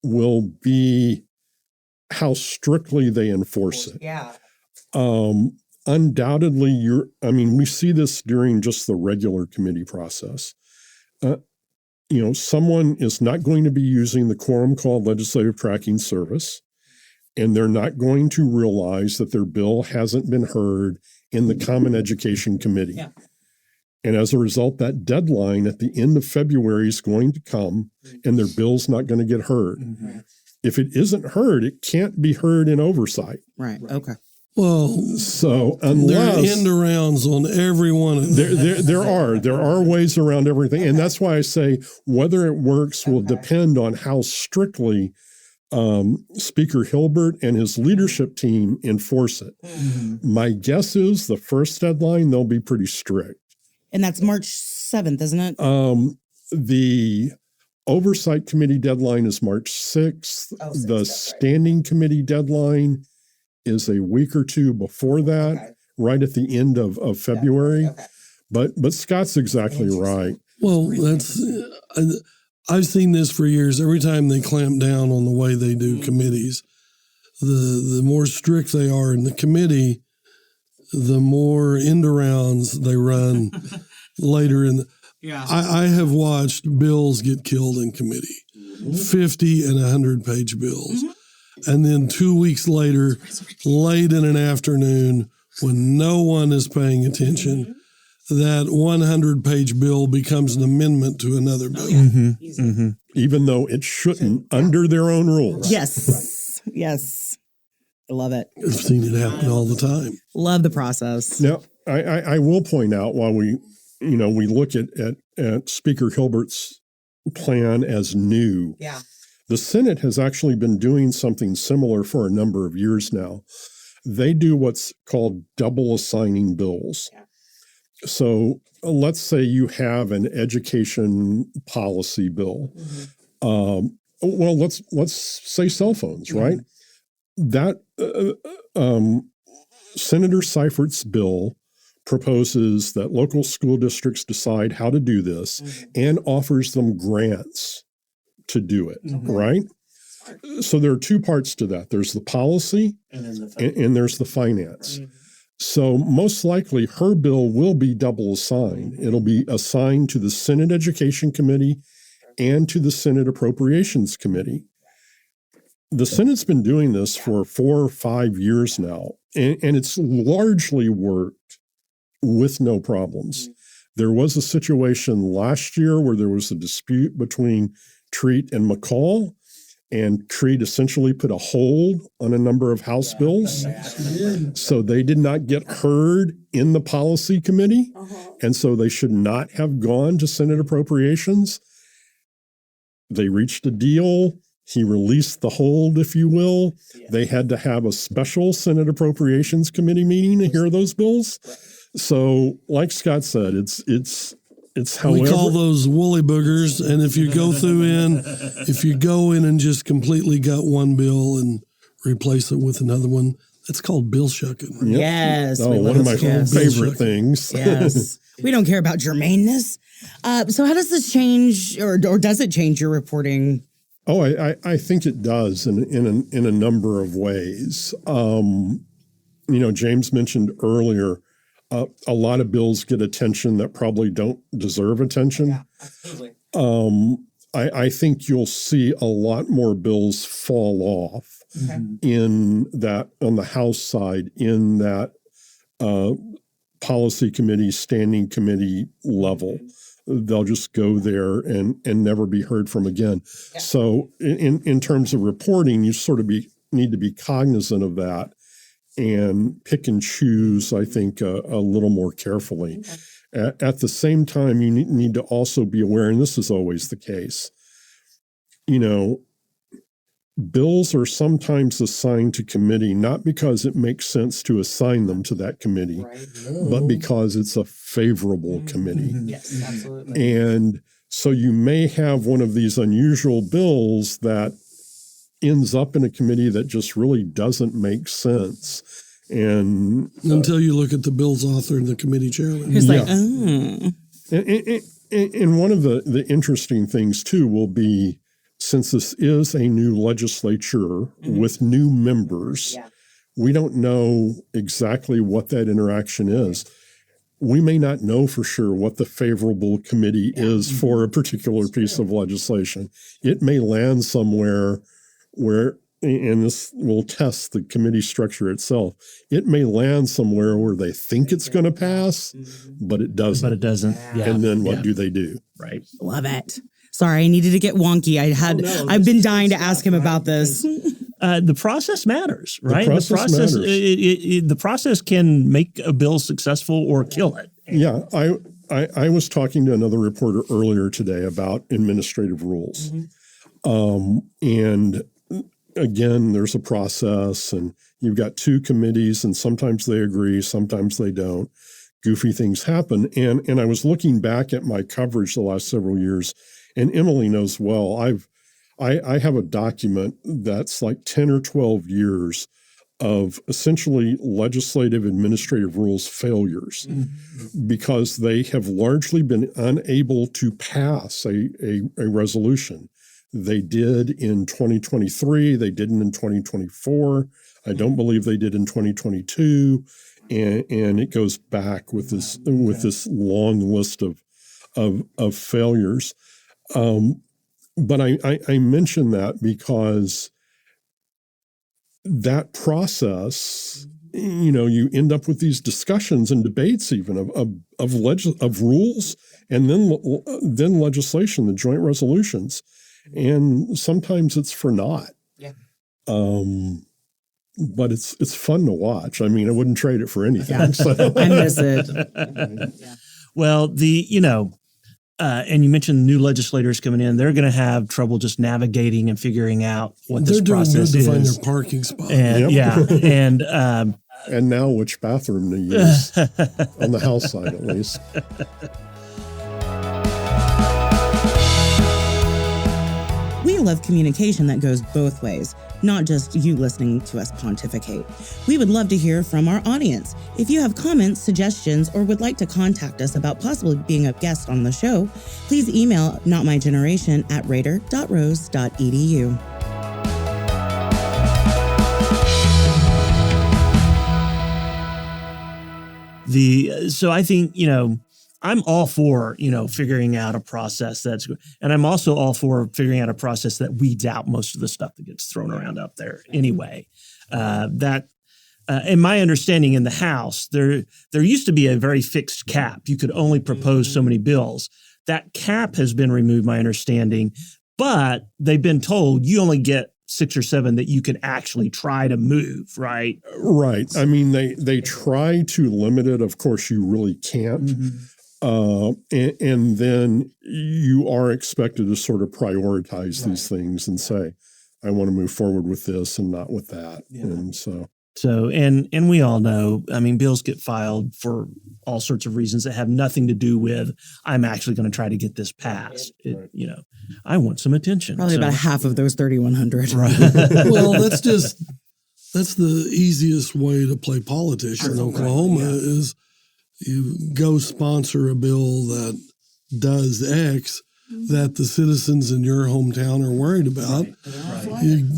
will be how strictly they enforce it. Yeah. Undoubtedly, we see this during just the regular committee process. Someone is not going to be using the Quorum Call legislative tracking service, and they're not going to realize that their bill hasn't been heard in the Common Education Committee. Yeah. And as a result, that deadline at the end of February is going to come, and their bill's not going to get heard. Mm-hmm. If it isn't heard, it can't be heard in oversight. Right. Okay. Well, so unless there are end arounds on every one of them. There are ways around everything, and that's why I say whether it works will depend on how strictly Speaker Hilbert and his leadership team enforce it. Mm-hmm. My guess is the first deadline they'll be pretty strict, and that's March 7th, isn't it? The Oversight Committee deadline is March 6th. The Standing Committee deadline is a week or two before that, right at the end of February. Okay. But Scott's exactly right. Well, I've seen this for years. Every time they clamp down on the way they do committees, the more strict they are in the committee, the more end arounds they run later in the. Yeah. I have watched bills get killed in committee, 50 and 100-page bills. And then 2 weeks later, late in an afternoon, when no one is paying attention, that 100-page bill becomes an amendment to another bill. Even though it shouldn't, under their own rules. Yes. Yes. I love it. I've seen it happen all the time. Love the process. Now, I will point out while we look at Speaker Hilbert's plan as new. Yeah. The Senate has actually been doing something similar for a number of years now. They do what's called double assigning bills. Yeah. So let's say you have an education policy bill. Well, let's say cell phones, right? That Senator Seifert's bill proposes that local school districts decide how to do this and offers them grants to do it, right? So there are two parts to that. There's the policy and there's the finance. So most likely her bill will be double assigned. It'll be assigned to the Senate Education Committee and to the Senate Appropriations Committee. The Senate's been doing this for 4 or 5 years now, and it's largely worked with no problems. There was a situation last year where there was a dispute between Treat and McCall, and Treat essentially put a hold on a number of House bills. So they did not get heard in the policy committee, and so they should not have gone to Senate Appropriations. They reached a deal. He released the hold, if you will. They had to have a special Senate Appropriations Committee meeting to hear those bills. So, like Scott said, it's however. We call those woolly boogers. And if you go in and just completely gut one bill and replace it with another one, that's called bill shucking. Yep. Yes. One of my favorite things. Yes. We don't care about germaneness. So how does this change, or does it change your reporting? Oh, I think it does in a number of ways. James mentioned earlier, a lot of bills get attention that probably don't deserve attention. Yeah, absolutely. I think you'll see a lot more bills fall off in that on the House side in that policy committee, standing committee level. They'll just go there and never be heard from again. Yeah. So in terms of reporting, you sort of need to be cognizant of that and pick and choose, I think, a little more carefully. Okay. At the same time, you need to also be aware, and this is always the case, bills are sometimes assigned to committee, not because it makes sense to assign them to that committee, but because it's a favorable committee. Yes, absolutely. And so you may have one of these unusual bills that ends up in a committee that just really doesn't make sense. And until you look at the bill's author and the committee chairman. He's like, And one of the interesting things, too, will be, since this is a new legislature with new members, we don't know exactly what that interaction is. We may not know for sure what the favorable committee is for a particular piece of legislation. It may land somewhere where, and this will test the committee structure itself, it may land somewhere where they think it's going to pass, but it doesn't. Yeah. And then what do they do? Right. love it. Sorry, I needed to get wonky. I've been dying to ask him about this. The process matters, right? The process matters. The process can make a bill successful or kill it. Yeah, I was talking to another reporter earlier today about administrative rules. And again, there's a process, and you've got two committees, and sometimes they agree, sometimes they don't. Goofy things happen. And I was looking back at my coverage the last several years, and Emily knows well, I have a document that's like 10 or 12 years of essentially legislative administrative rules failures because they have largely been unable to pass a resolution. They did in 2023. They didn't in 2024. I don't believe they did in 2022. And it goes back with this long list of failures. But I mention that because that process, you end up with these discussions and debates even of rules, and then legislation, the joint resolutions, and sometimes it's for naught. Yeah. But it's fun to watch. I mean, I wouldn't trade it for anything. Yeah. So. I miss it. Well, and you mentioned new legislators coming in, they're going to have trouble just navigating and figuring out what this process is. They're doing good to find their parking spot. And And now which bathroom to use on the house side, at least. We love communication that goes both ways, not just you listening to us pontificate. We would love to hear from our audience. If you have comments, suggestions, or would like to contact us about possibly being a guest on the show, please email notmygeneration@raider.rose.edu. So I think, I'm all for, figuring out a process and I'm also all for figuring out a process that weeds out most of the stuff that gets thrown around up there anyway. In my understanding in the House, there used to be a very fixed cap. You could only propose so many bills. That cap has been removed, my understanding, but they've been told you only get 6 or 7 that you can actually try to move, right? Right. I mean, they try to limit it. Of course, you really can't. And then you are expected to sort of prioritize these things and say, I want to move forward with this and not with that. Yeah. And so and we all know, I mean, bills get filed for all sorts of reasons that have nothing to do with, I'm actually going to try to get this passed. I want some attention. Probably about half of those 3,100. Right. Well, that's the easiest way to play politics in Oklahoma is you go sponsor a bill that does X that the citizens in your hometown are worried about. Right. You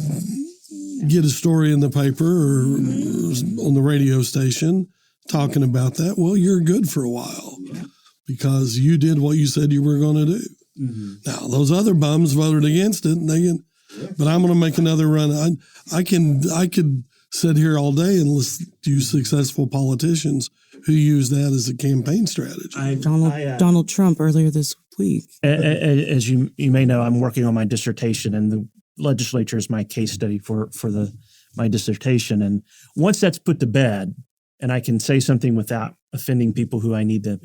get a story in the paper or on the radio station talking about that. Well, you're good for a while because you did what you said you were going to do. Now, those other bums voted against it, and but I'm going to make another run. I could sit here all day and listen to successful politicians who use that as a campaign strategy. Donald Trump earlier this week. As you may know, I'm working on my dissertation, and the legislature is my case study for my dissertation. And once that's put to bed, and I can say something without offending people who I need to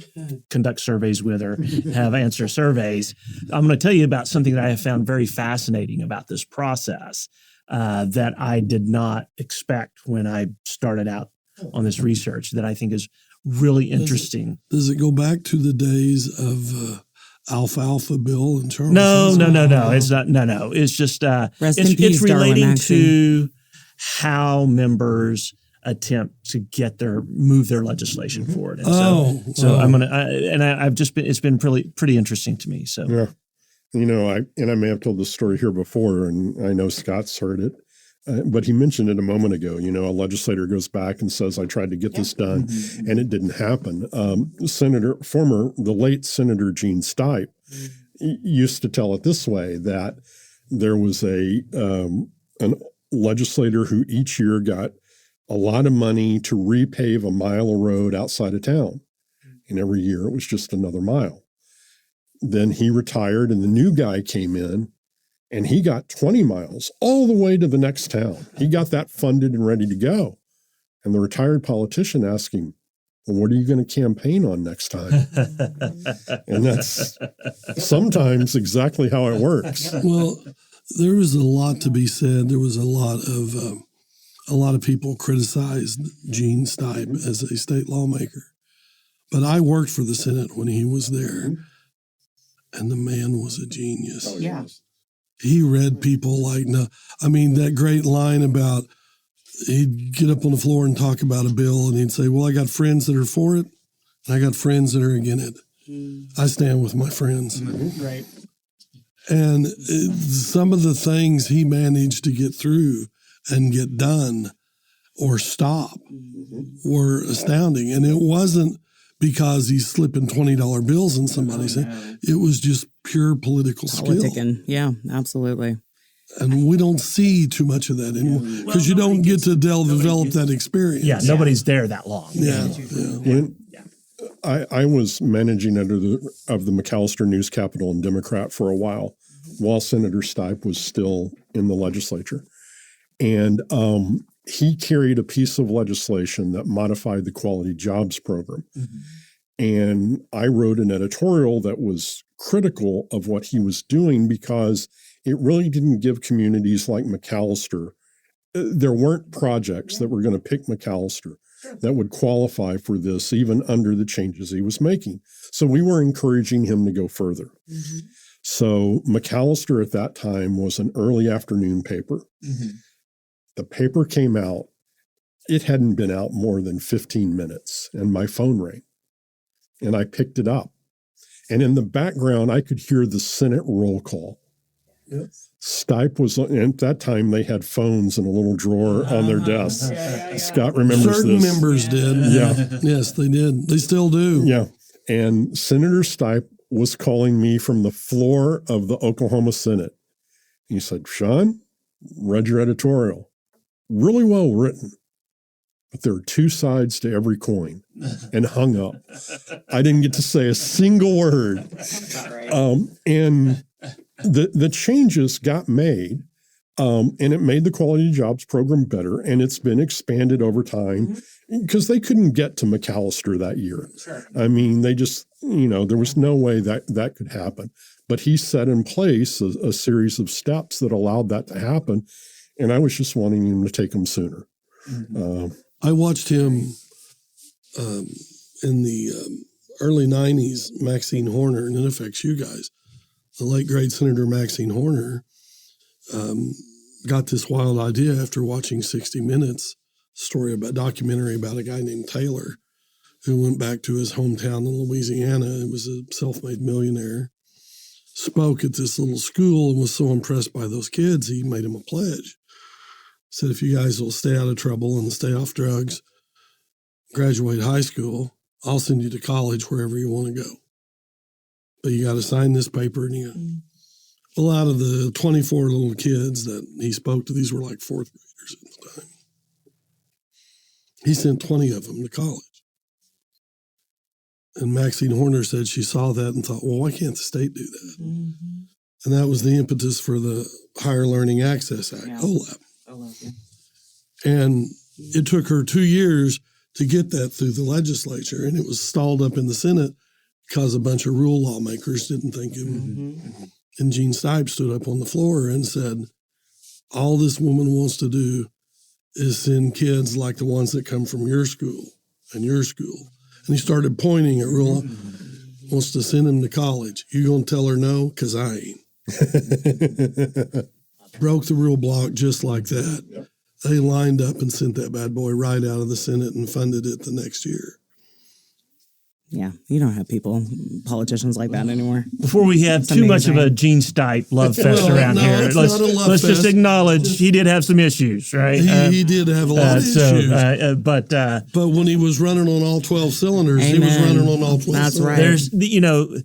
conduct surveys with or have answer surveys, I'm going to tell you about something that I have found very fascinating about this process that I did not expect when I started out on this research that I think is really interesting. Does it go back to the days of Alfalfa Bill and Charles? No. It's not. No. It's just it's relating to how members attempt to move their legislation forward. And it's been pretty interesting to me. So yeah, I may have told this story here before, and I know Scott's heard it. But he mentioned it a moment ago. A legislator goes back and says, I tried to get this done, and it didn't happen. The late Senator Gene Stipe used to tell it this way, that there was an legislator who each year got a lot of money to repave a mile of road outside of town. And every year it was just another mile. Then he retired, and the new guy came in, and he got 20 miles all the way to the next town. He got that funded and ready to go. And the retired politician asked him, well, what are you going to campaign on next time? And that's sometimes exactly how it works. Well, there was a lot to be said. There was a lot of people criticized Gene Stipe as a state lawmaker. But I worked for the Senate when he was there, and the man was a genius. Oh, yeah. He read people like that great line about he'd get up on the floor and talk about a bill, and he'd say, well, I got friends that are for it, and I got friends that are against it. I stand with my friends. Right. And some of the things he managed to get through and get done or stop were astounding. And it wasn't because he's slipping $20 bills in somebody's hand. It was just pure political skill. Politicking. Yeah, absolutely. And we don't see too much of that anymore because you don't get to develop that experience. Yeah, nobody's there that long. I was managing editor of the McAllister News Capital and Democrat for a while Senator Stipe was still in the legislature. And he carried a piece of legislation that modified the Quality Jobs Program. And I wrote an editorial that was critical of what he was doing because it really didn't give communities like McAllister. There weren't projects that were going to pick McAllister that would qualify for this, even under the changes he was making. So we were encouraging him to go further. Mm-hmm. So McAllister at that time was an early afternoon paper. Mm-hmm. The paper came out. It hadn't been out more than 15 minutes, and my phone rang. And I picked it up. And in the background, I could hear the Senate roll call. Yep. Stipe was, and at that time, they had phones in a little drawer on their desk. Scott remembers Certain this. members did. Yeah. Yes, they did. They still do. Yeah. And Senator Stipe was calling me from the floor of the Oklahoma Senate. He said, Shawn, read your editorial. Really well written. But there are two sides to every coin, and hung up. I didn't get to say a single word. And the changes got made, and it made the Quality Jobs program better, and it's been expanded over time because they couldn't get to McAllister that year. Sure. I mean, they just, there was no way that could happen. But he set in place a series of steps that allowed that to happen, and I was just wanting him to take them sooner. Mm-hmm. I watched him in the early 90s, Maxine Horner, and it affects you guys. The late, great Senator Maxine Horner got this wild idea after watching 60 Minutes, documentary about a guy named Taylor who went back to his hometown in Louisiana and was a self-made millionaire, spoke at this little school and was so impressed by those kids, he made him a pledge. Said, if you guys will stay out of trouble and stay off drugs, graduate high school, I'll send you to college wherever you want to go. But you got to sign this paper. And well, out of the 24 little kids that he spoke to, these were like fourth graders at the time. He sent 20 of them to college. And Maxine Horner said she saw that and thought, well, why can't the state do that? Mm-hmm. And that was the impetus for the Higher Learning Access Act, HOLAP. And it took her 2 years to get that through the legislature, and it was stalled up in the Senate because a bunch of rule lawmakers didn't think it would. Mm-hmm. And Gene Stipe stood up on the floor and said, all this woman wants to do is send kids like the ones that come from your school and your school. And he started pointing at rule, wants to send them to college. You gonna tell her no? Because I ain't. Broke the rule block just like that. Yep. They lined up and sent that bad boy right out of the Senate and funded it the next year. Yeah, you don't have politicians like that anymore. Before we have too much of a Gene Stipe love fest around here, let's just acknowledge he did have some issues, right? He did have a lot of issues. But when he was running on all 12 cylinders, Amen. He was running on all 12 That's cylinders. Right.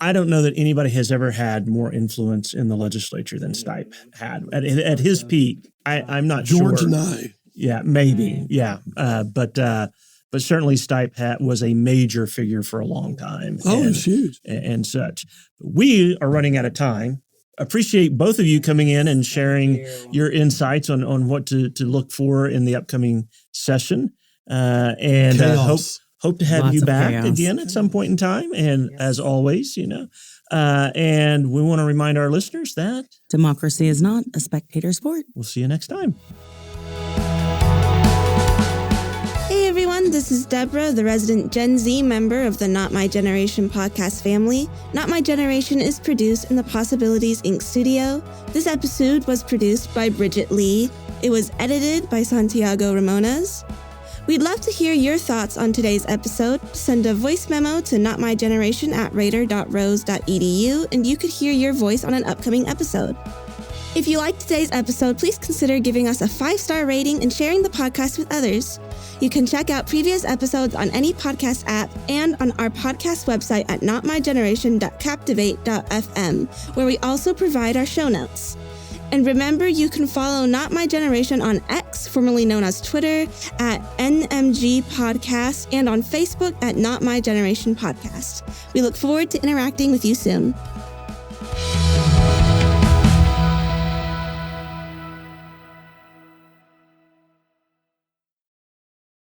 I don't know that anybody has ever had more influence in the legislature than Stipe had. At his peak, I'm not sure. George and I. Yeah, maybe. Yeah. But certainly Stipe was a major figure for a long time. Oh, it's huge. And such. We are running out of time. Appreciate both of you coming in and sharing your insights on what to look for in the upcoming session. And hope to have you back again at some point in time. And as always, and we want to remind our listeners that democracy is not a spectator sport. We'll see you next time. Hey everyone, this is Deborah, the resident Gen Z member of the Not My Generation podcast family. Not My Generation is produced in the Possibilities Inc. studio. This episode was produced by Bridget Lee. It was edited by Santiago Ramones. We'd love to hear your thoughts on today's episode. Send a voice memo to notmygeneration@raider.rose.edu and you could hear your voice on an upcoming episode. If you liked today's episode, please consider giving us a 5-star rating and sharing the podcast with others. You can check out previous episodes on any podcast app and on our podcast website at notmygeneration.captivate.fm, where we also provide our show notes. And remember, you can follow Not My Generation on X, formerly known as Twitter, at NMG Podcast, and on Facebook at Not My Generation Podcast. We look forward to interacting with you soon.